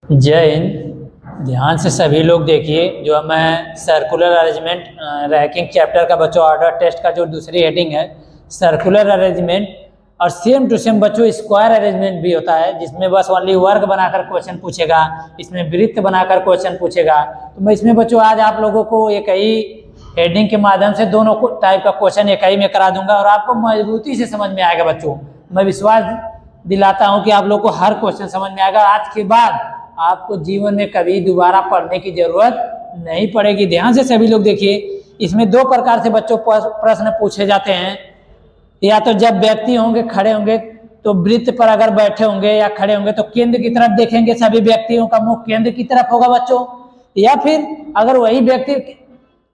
जय हिंद। ध्यान से सभी लोग देखिए, जो मैं सर्कुलर अरेंजमेंट रैंकिंग चैप्टर का बच्चों ऑर्डर टेस्ट का जो दूसरी हेडिंग है सर्कुलर अरेंजमेंट, और सेम टू सेम बच्चों स्क्वायर अरेंजमेंट भी होता है, जिसमें बस ओनली वर्ग बनाकर क्वेश्चन पूछेगा, इसमें वृत्त बनाकर क्वेश्चन पूछेगा। तो मैं इसमें बच्चों आज आप लोगों को एक ही हेडिंग के माध्यम से दोनों टाइप का क्वेश्चन एक ही में करा दूंगा और आपको मजबूती से समझ में आएगा। बच्चों मैं विश्वास दिलाता हूं कि आप लोग को हर क्वेश्चन समझ में आएगा। आज के बाद आपको जीवन में कभी दोबारा पढ़ने की जरूरत नहीं पड़ेगी। ध्यान से सभी लोग देखिए, इसमें दो प्रकार से बच्चों प्रश्न पूछे जाते हैं। या तो जब व्यक्ति होंगे खड़े होंगे तो वृत्त पर अगर बैठे होंगे या खड़े होंगे तो केंद्र की तरफ देखेंगे, सभी व्यक्तियों का मुख केंद्र की तरफ होगा बच्चों। या फिर अगर वही व्यक्ति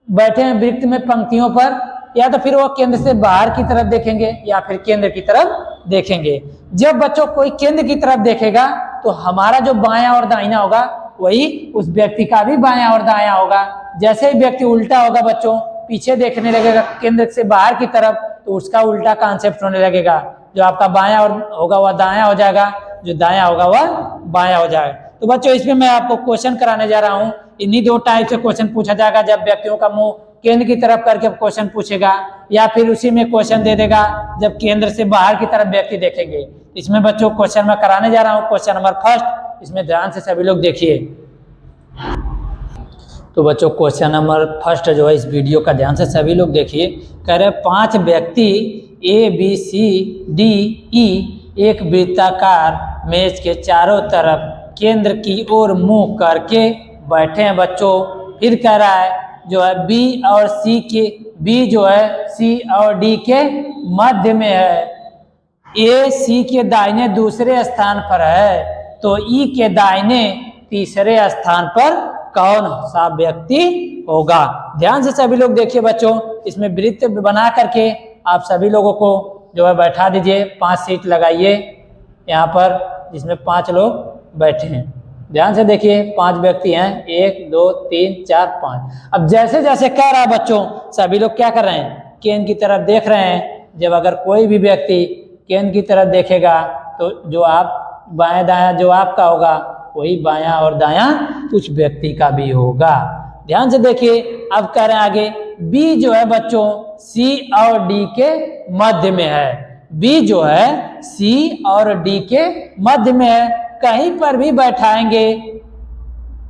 बैठे हैं वृत्त में पंक्तियों पर, या तो फिर वो केंद्र से बाहर की तरफ देखेंगे या फिर केंद्र की तरफ देखेंगे। जब बच्चों कोई केंद्र की तरफ देखेगा तो हमारा जो बायां और दाहिना होगा वही उस व्यक्ति का भी बायां और दायां होगा। जैसे ही व्यक्ति उल्टा होगा बच्चों, पीछे देखने लगेगा केंद्र से बाहर की तरफ, तो उसका उल्टा कॉन्सेप्ट होने लगेगा। जो आपका बायां और होगा वह दायां हो जाएगा, जो दायां होगा वह बायां हो जाएगा। तो बच्चों इसमें मैं आपको क्वेश्चन कराने जा रहा हूँ। इन्हीं दो टाइप से क्वेश्चन पूछा जाएगा, जब व्यक्तियों का मुंह केंद्र की तरफ करके क्वेश्चन पूछेगा, या फिर उसी में क्वेश्चन दे देगा जब केंद्र से बाहर की तरफ व्यक्ति देखेंगे। इसमें बच्चों क्वेश्चन मैं कराने जा रहा हूँ, क्वेश्चन नंबर फर्स्ट। इसमें ध्यान से सभी लोग देखिए। तो बच्चों क्वेश्चन नंबर फर्स्ट जो है इस वीडियो का ध्यान से सभी लोग देखिए। कह रहे 5 व्यक्ति A B C D E एक वृत्ताकार मेज के चारों तरफ केंद्र की ओर मुंह करके बैठे हैं बच्चों। फिर कह रहा है जो है बी और सी के, बी जो है सी और डी के मध्य में है, ए सी के दाहिने दूसरे स्थान पर है, तो ई के दाहिने तीसरे स्थान पर कौन सा व्यक्ति होगा। ध्यान से सभी लोग देखिए बच्चों, इसमें वृत्त बना करके आप सभी लोगों को जो है बैठा दीजिए। 5 सीट लगाइए यहाँ पर, जिसमें 5 लोग बैठे हैं। ध्यान से देखिए, 5 व्यक्ति हैं, 1 2 3 4 5। अब जैसे जैसे कह रहा है बच्चों, सभी लोग क्या कर रहे हैं, केंद्र की तरफ देख रहे हैं। जब अगर कोई भी व्यक्ति केंद्र की तरफ देखेगा तो जो आप बायां दायां जो आपका होगा वही बायां और दायां उस व्यक्ति का भी होगा। ध्यान से देखिए, अब कह रहे हैं आगे बी जो है बच्चों सी और डी के मध्य में है। बी जो है सी और डी के मध्य में है। कहीं पर भी बैठाएंगे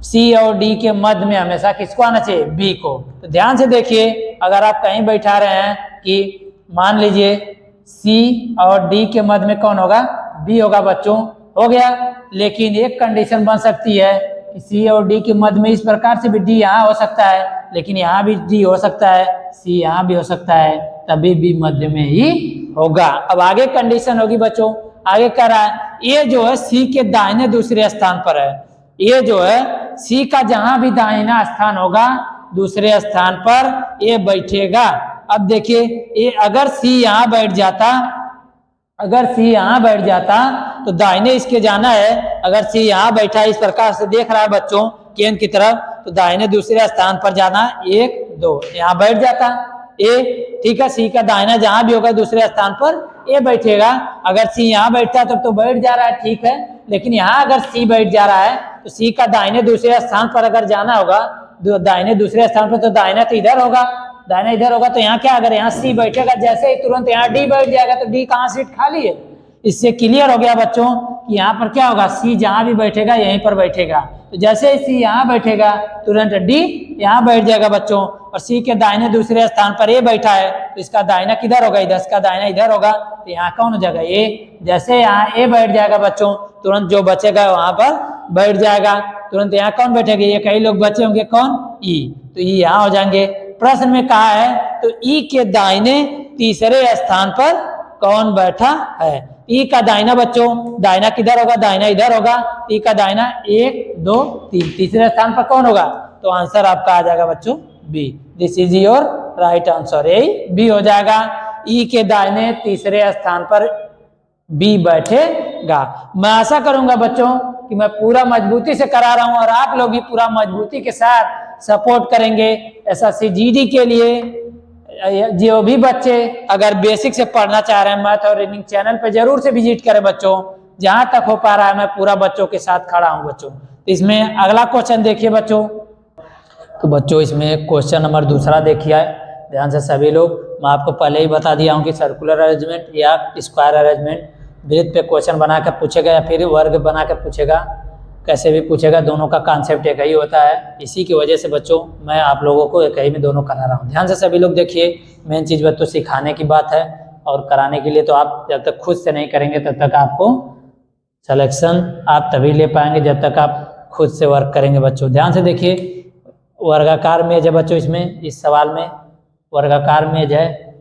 सी और डी के मध्य में हमेशा किसको आना चाहिए, बी को। तो ध्यान से देखिए, अगर आप कहीं बैठा रहे हैं कि मान लीजिए सी और डी के मध्य में कौन होगा, बी होगा बच्चों, हो गया। लेकिन एक कंडीशन बन सकती है कि सी और डी के मध्य में इस प्रकार से भी डी यहाँ हो सकता है, लेकिन यहाँ भी डी हो सकता है, सी यहाँ भी हो सकता है, तभी बी मध्य में ही होगा। अब आगे कंडीशन होगी बच्चों, आगे कह रहा है ये जो है सी के दाहिने दूसरे स्थान पर है। ये जो है सी का जहां भी दाहिना स्थान होगा दूसरे स्थान पर ये बैठेगा। अब देखिए, ये अगर सी यहाँ बैठ जाता, अगर सी यहाँ बैठ जाता तो दाहिने इसके जाना है। अगर सी यहाँ बैठा इस प्रकार से देख रहा है बच्चों केंद्र की तरफ, तो दाहिने दूसरे स्थान पर जाना 1 2, यहाँ बैठ जाता ए। ठीक है, सी का दाहिना जहां भी होगा दूसरे स्थान पर ए बैठेगा। अगर सी यहाँ बैठता तब तो बैठ जा रहा है, ठीक है। लेकिन यहाँ अगर सी बैठ जा रहा है तो सी का दाहिने दूसरे स्थान पर अगर जाना होगा, दाहिने दूसरे स्थान पर, तो दाहिना तो इधर होगा, दाहिना इधर होगा। तो यहाँ क्या, अगर यहाँ सी बैठेगा जैसे ही तुरंत यहाँ डी बैठ जाएगा, तो डी कहाँ सीट खाली है। इससे क्लियर हो गया बच्चों कि यहाँ पर क्या होगा, सी जहां भी बैठेगा यहीं पर बैठेगा। तो जैसे ही सी यहाँ बैठेगा तुरंत डी यहाँ बैठ जाएगा बच्चों। और सी के दाहिने दूसरे स्थान पर ए बैठा है, तो इसका दाहिना किधर होगा, इधर, इसका दाहिना इधर होगा। तो यहाँ कौन हो जाएगा, ए। जैसे यहाँ ए बैठ जाएगा बच्चों, तुरंत जो बचेगा वहां पर बैठ जाएगा। तुरंत यहाँ कौन बैठेगा, ये कई लोग बचे होंगे, कौन, ई। तो ई यहाँ हो जाएंगे। प्रश्न में कहा है तो ई के दाहिने तीसरे स्थान पर कौन बैठा है। ई का दाहिना बच्चों, दाहिना किधर होगा, दाहिना इधर होगा। ई का दाहिना 1 2 3, तीसरे स्थान पर कौन होगा, तो आंसर आपका आ जाएगा बच्चों B. This is your right answer, यही बी हो जाएगा। ई के दाहिने तीसरे स्थान पर बी बैठेगा। मैं आशा करूंगा बच्चों कि मैं पूरा मजबूती से करा रहा हूं और आप लोग भी पूरा मजबूती के साथ सपोर्ट करेंगे एसएससी जीडी के लिए। जो भी बच्चे अगर बेसिक से पढ़ना चाह रहे हैं, मैथ और रीजनिंग चैनल पे जरूर से विजिट करें बच्चों। जहां तक हो पा रहा है मैं पूरा बच्चों के साथ खड़ा हूं बच्चों। तो इसमें अगला क्वेश्चन देखिए बच्चों। तो बच्चों इसमें क्वेश्चन नंबर दूसरा देखिए, ध्यान से सभी लोग। मैं आपको पहले ही बता दिया हूँ कि सर्कुलर अरेंजमेंट या स्क्वायर अरेंजमेंट वृत्त पे क्वेश्चन बनाकर पूछेगा या फिर वर्ग बनाकर पूछेगा, कैसे भी पूछेगा, दोनों का कॉन्सेप्ट एक ही होता है। इसी की वजह से बच्चों मैं आप लोगों को एक ही में दोनों करा रहा हूँ। ध्यान से सभी लोग देखिए, मेन चीज़ बच्चों सिखाने की बात है, और कराने के लिए तो आप जब तक खुद से नहीं करेंगे तब तक आपको सिलेक्शन आप तभी ले पाएंगे जब तक आप खुद से वर्क करेंगे बच्चों। ध्यान से देखिए, वर्गाकार मेज है बच्चों, इसमें इस सवाल में वर्गाकार मेज है,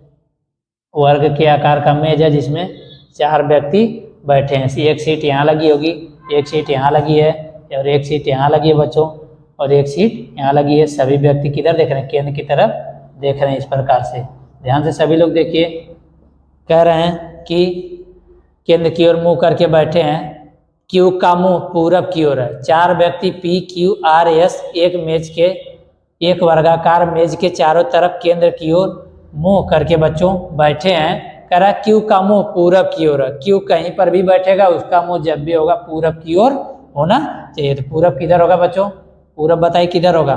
वर्ग के आकार का मेज है जिसमें 4 व्यक्ति बैठे हैं। एक सीट यहाँ लगी होगी, एक सीट यहाँ लगी है, और एक सीट यहाँ लगी है बच्चों, और एक सीट यहाँ लगी है। सभी व्यक्ति किधर देख रहे हैं? केंद्र की तरफ देख रहे हैं, इस प्रकार से। ध्यान से सभी लोग देखिए, कह रहे हैं कि केंद्र की ओर मुंह करके बैठे हैं, क्यू का मुंह पूरब की ओर है। 4 व्यक्ति पी क्यू आर एस एक वर्गाकार मेज के चारों तरफ केंद्र की ओर मुंह करके बच्चों बैठे हैं। कह रहा क्यू का मुंह पूरब की ओर है। क्यू कहीं पर भी बैठेगा, उसका मुंह जब भी होगा पूरब की ओर होना चाहिए। तो पूरब किधर होगा बच्चों? पूरब बताइए किधर होगा?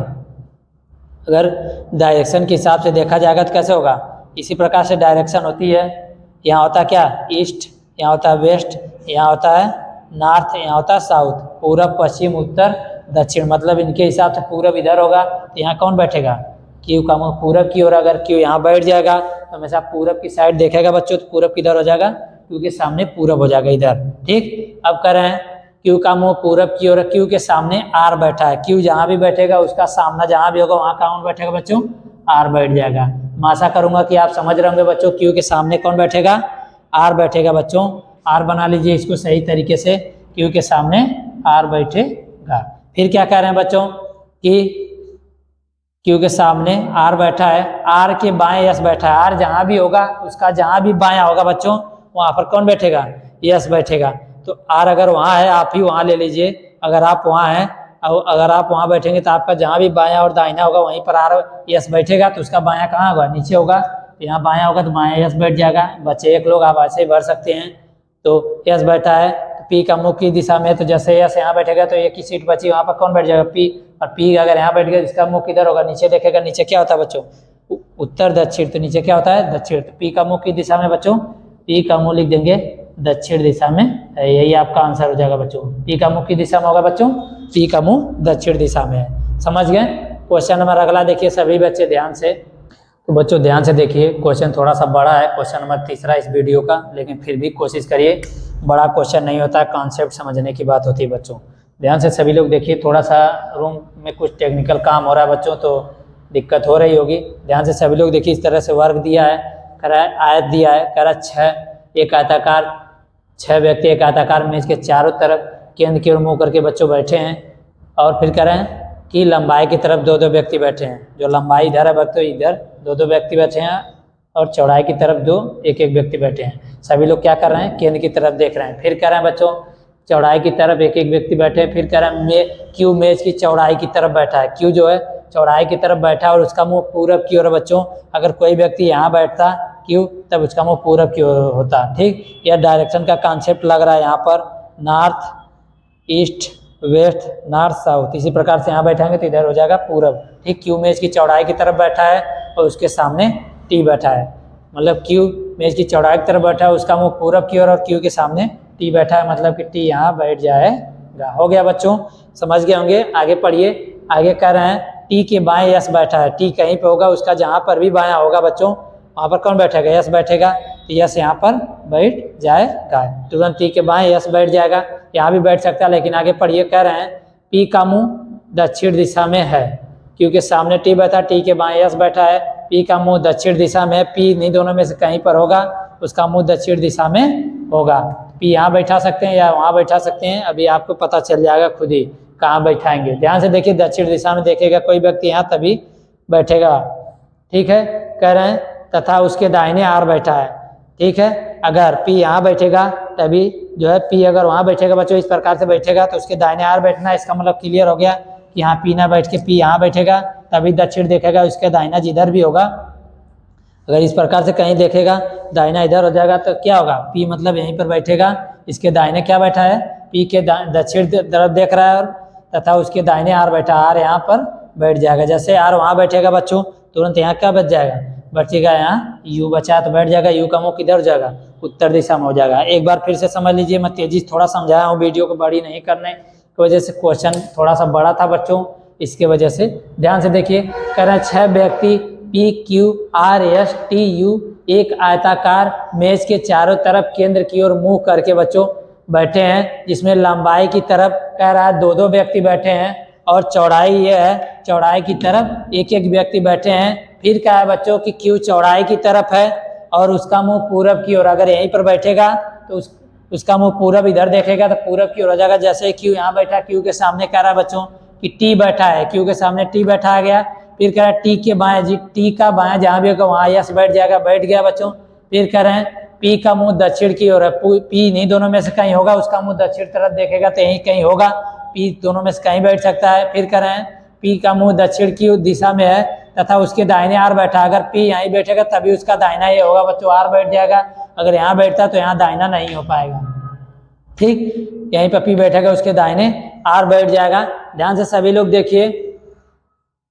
अगर डायरेक्शन के हिसाब से देखा जाएगा तो कैसे होगा? इसी प्रकार से डायरेक्शन होती है। यहाँ होता है क्या? ईस्ट, यहाँ होता है वेस्ट, यहाँ होता है नॉर्थ, यहाँ होता है साउथ। पूरब, पश्चिम, उत्तर, दक्षिण, मतलब इनके हिसाब से पूरब इधर होगा। तो यहाँ कौन बैठेगा? क्यू का मुंह पूरब की ओर। अगर क्यू यहाँ बैठ जाएगा तो हमेशा पूरब की साइड देखेगा बच्चों, तो पूरब किधर हो जाएगा? क्यू के सामने पूरब हो जाएगा इधर। ठीक, अब कर रहे हैं क्यू का मुंह पूरब की ओर, क्यू के सामने आर बैठा है। क्यू जहाँ भी बैठेगा उसका सामना जहाँ भी होगा वहाँ कौन बैठेगा बच्चों? आर बैठ जाएगा। मैं आशा करूंगा कि आप समझ रहे होंगे बच्चों, क्यू के सामने कौन बैठेगा? आर बैठेगा बच्चों। आर बना लीजिए इसको सही तरीके से, क्यू के सामने आर बैठेगा। फिर क्या कह रहे हैं बच्चों कि क्यू के सामने आर बैठा है, आर के बाएं यस बैठा है। आर जहां भी होगा उसका जहां भी बायां होगा बच्चों वहां पर कौन बैठेगा? यस बैठेगा। तो आर अगर वहां है आप ही वहां ले लीजिए। अगर आप वहां हैं और अगर आप वहां बैठेंगे तो आपका जहां भी बायां और दाहिना होगा वहीं पर आर यस बैठेगा। तो उसका बायां कहाँ होगा? नीचे होगा। तो यहाँ बायां होगा तो बायां यस बैठ जाएगा। बच्चे एक लोग आप ऐसे ही भर सकते हैं। तो यस बैठा है, तो पी का मुख की दिशा में, तो जैसे यस यहाँ बैठेगा तो एक ही सीट बची, वहां पर कौन बैठ जाएगा? पी। और पी अगर यहाँ बैठ गया इसका मुख किधर होगा? नीचे देखेगा। नीचे क्या होता है बच्चों? उत्तर दक्षिण। तो नीचे क्या होता है? दक्षिण। तो पी का मुख की दिशा में बच्चों, पी का मुंह लिख देंगे दक्षिण दिशा में। यही आपका आंसर हो जाएगा बच्चों। पी का मुख की दिशा में होगा बच्चों, पी का मुंह दक्षिण दिशा में है। समझ गए? क्वेश्चन नंबर अगला देखिए सभी बच्चे ध्यान से। तो बच्चों ध्यान से देखिए, क्वेश्चन थोड़ा सा बड़ा है, क्वेश्चन नंबर तीसरा इस वीडियो का, लेकिन फिर भी कोशिश करिए। बड़ा क्वेश्चन नहीं होता, कॉन्सेप्ट समझने की बात होती है बच्चों। ध्यान से सभी लोग देखिए। थोड़ा सा रूम में कुछ टेक्निकल काम हो रहा है बच्चों, तो दिक्कत हो रही होगी। ध्यान से सभी लोग देखिए। इस तरह से वर्ग दिया है, कह रहा है आयत दिया है, कह रहा है 6 व्यक्ति एक आयताकार मेज के चारों तरफ केंद्र की ओर मुँह करके बच्चों बैठे हैं। और फिर कह रहे हैं कि लंबाई की तरफ 2-2 व्यक्ति बैठे हैं। जो लंबाई इधर है बच्चों, इधर 2-2 व्यक्ति बैठे हैं, और चौड़ाई की तरफ 1-1 व्यक्ति बैठे हैं। सभी लोग क्या कर रहे हैं? केंद्र की तरफ देख रहे हैं। फिर कह रहे हैं बच्चों चौड़ाई की तरफ 1-1 व्यक्ति बैठे हैं। फिर कह रहे हैं क्यू मेज की चौड़ाई की तरफ बैठा है। क्यू जो है चौड़ाई की तरफ बैठा है और उसका मुंह पूरब की ओर है बच्चों। अगर कोई व्यक्ति यहाँ बैठता क्यू, तब उसका मुंह पूरब की ओर होता। ठीक, यह डायरेक्शन का कॉन्सेप्ट लग रहा है यहाँ पर, north, east, west, north, south. इसी प्रकार से यहाँ बैठाएंगे तो इधर हो जाएगा पूरब। ठीक, क्यू मेज की चौड़ाई की तरफ बैठा है और उसके सामने टी बैठा है। मतलब क्यू मेज की चौड़ाई की तरफ बैठा है, उसका मुंह पूरब की ओर, और क्यू के सामने टी बैठा है, मतलब कि टी यहाँ बैठ जाएगा। हो गया बच्चों, समझ गए होंगे। आगे पढ़िए। आगे कह रहे हैं टी के बाएं यस बैठा है। टी कहीं पे होगा, उसका जहाँ पर भी बायां होगा बच्चों वहाँ पर कौन बैठेगा? यस बैठेगा। तो यस यहाँ पर बैठ जाएगा। तुरंत टी के बाएं यस बैठ जाएगा। यहाँ भी बैठ सकता है, लेकिन आगे पढ़िए। कह रहे हैं पी का मुंह दक्षिण दिशा में है, क्योंकि सामने टी बैठा, टी के बाएं यस बैठा है। पी का मुंह दक्षिण दिशा में है। पी इन्हीं दोनों में से कहीं पर होगा, उसका मुंह दक्षिण दिशा में होगा। पी यहाँ बैठा सकते हैं या वहाँ बैठा सकते हैं, अभी आपको पता चल जाएगा खुद ही कहाँ बैठाएंगे। ध्यान से देखिए, दक्षिण दिशा में देखेगा कोई व्यक्ति यहाँ तभी बैठेगा। ठीक है, कह रहे हैं तथा उसके दाहिने आर बैठा है। ठीक है, अगर पी यहाँ बैठेगा तभी जो है पी अगर वहाँ बैठेगा बच्चों, इस प्रकार से बैठेगा तो उसके दाहिने आर बैठना है। इसका मतलब क्लियर हो गया कि यहाँ पी ना बैठ के पी यहाँ बैठेगा, तभी दक्षिण देखेगा। उसके दाहिना जिधर भी होगा, अगर इस प्रकार से कहीं देखेगा दाहिना इधर हो जाएगा तो क्या होगा? पी मतलब यहीं पर बैठेगा। इसके दाहिने क्या बैठा है? पी के दक्षिण तरफ देख रहा है, और तथा उसके दाहिने आर बैठा, आर यहाँ पर बैठ जाएगा। जैसे आर वहाँ बैठेगा बच्चों, तुरंत यहाँ क्या बच जाएगा, बचेगा यहाँ यू बचा तो बैठ जाएगा, यू का मुंह किधर हो जाएगा, उत्तर दिशा में हो जाएगा। एक बार फिर से समझ लीजिए, मैं तेजी से थोड़ा समझाया हूँ, वीडियो को बड़ी नहीं करने की वजह से क्वेश्चन थोड़ा सा बड़ा था बच्चों, इसके वजह से ध्यान से देखिए। कह रहे हैं 6 व्यक्ति P Q R S T U एक आयताकार मेज के चारों तरफ केंद्र की ओर मुंह करके बच्चों बैठे हैं, जिसमें लंबाई की तरफ कह रहा है 2-2 व्यक्ति बैठे हैं और चौड़ाई ये है, चौड़ाई की तरफ 1-1 व्यक्ति बैठे हैं। फिर क्या है बच्चों कि क्यू चौड़ाई की तरफ है और उसका मुंह पूरब की ओर, अगर यहीं पर बैठेगा तो उसका मुंह पूरब इधर देखेगा तो पूरब की ओर हो जाएगा। जैसे क्यू यहाँ बैठा, क्यू के सामने कह रहा है बच्चों कि टी बैठा है, क्यू के सामने टी बैठा आ गया। फिर कह रहा है टी के बाएं, जी टी का बाएं जहाँ भी होगा वहाँ यस बैठ जाएगा, बैठ गया बच्चों। फिर कह रहे हैं पी का मुंह दक्षिण की ओर है, पी नहीं दोनों में से कहीं होगा, उसका मुंह दक्षिण तरफ देखेगा तो यहीं कहीं होगा, पी दोनों में से कहीं बैठ सकता है। फिर कह रहे हैं पी का मुंह दक्षिण की दिशा में है तथा उसके दाहिने आर बैठा, अगर पी यहीं बैठेगा तभी उसका दाहिना ये होगा बच्चों, आर बैठ जाएगा। अगर यहाँ बैठता तो यहाँ दाहिना नहीं हो पाएगा, ठीक। यहीं पर पी बैठेगा, उसके दाहिने आर बैठ जाएगा। ध्यान से सभी लोग देखिए।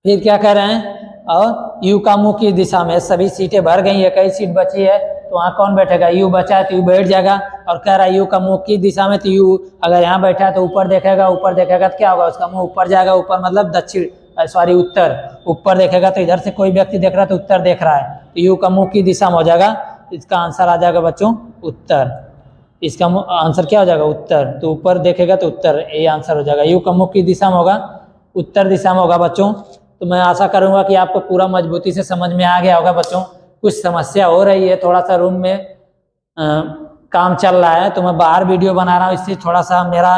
फिर क्या कह रहे हैं, और यू का मुंह की दिशा में, सभी सीटें भर गई है, कई सीट बची है तो वहाँ कौन बैठेगा, यू बचा है तो यू बैठ जाएगा। और कह रहा है यू का मुंह की दिशा में, तो यू अगर यहाँ बैठा है तो ऊपर देखेगा, ऊपर देखेगा तो क्या होगा, उसका मुंह ऊपर जाएगा, ऊपर मतलब दक्षिण सॉरी उत्तर, ऊपर देखेगा तो इधर से कोई व्यक्ति देख रहा है तो उत्तर देख रहा है, तो यू का मुंह की दिशा में हो जाएगा। इसका आंसर आ जाएगा बच्चों उत्तर, इसका आंसर क्या हो जाएगा उत्तर, तो ऊपर देखेगा तो उत्तर, ये आंसर हो जाएगा। यू का मुंह की दिशा में होगा, उत्तर दिशा में होगा बच्चों। तो मैं आशा करूंगा कि आपको पूरा मजबूती से समझ में आ गया होगा बच्चों। कुछ समस्या हो रही है, थोड़ा सा रूम में काम चल रहा है तो मैं बाहर वीडियो बना रहा हूँ, इससे थोड़ा सा मेरा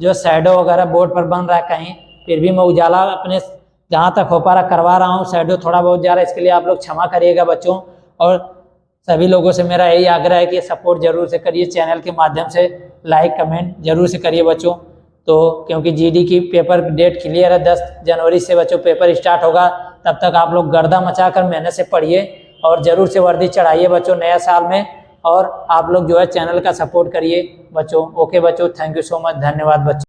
जो शैडो वगैरह बोर्ड पर बन रहा है कहीं, फिर भी मैं उजाला अपने जहाँ तक हो पा रहा करवा रहा हूँ, शैडो थोड़ा बहुत जा रहा है, इसके लिए आप लोग क्षमा करिएगा बच्चों। और सभी लोगों से मेरा यही आग्रह है कि सपोर्ट जरूर से करिए, चैनल के माध्यम से लाइक कमेंट जरूर से करिए बच्चों। तो क्योंकि जीडी की पेपर डेट क्लियर है, 10 जनवरी से बच्चों पेपर स्टार्ट होगा, तब तक आप लोग गर्दा मचाकर मेहनत से पढ़िए और जरूर से वर्दी चढ़ाइए बच्चों नया साल में, और आप लोग जो है चैनल का सपोर्ट करिए बच्चों। ओके बच्चों, थैंक यू सो मच, धन्यवाद बच्चों।